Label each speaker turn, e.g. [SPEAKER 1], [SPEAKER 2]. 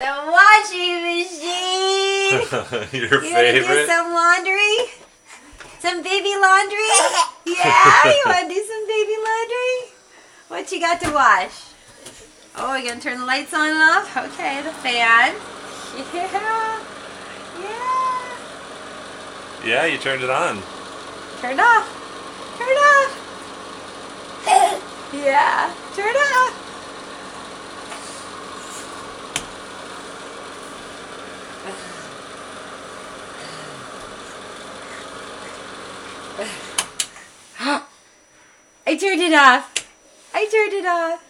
[SPEAKER 1] The washing machine.
[SPEAKER 2] Your
[SPEAKER 1] You
[SPEAKER 2] favorite?
[SPEAKER 1] want to do some laundry? Some baby laundry? Yeah, you want to do some baby laundry? What you got to wash? Oh, we're going to turn the lights on and off? Okay, the fan. Yeah. Yeah.
[SPEAKER 2] Yeah, you turned it on.
[SPEAKER 1] Turn off. Turn off. Yeah, turn off. I turned it off. I turned it off.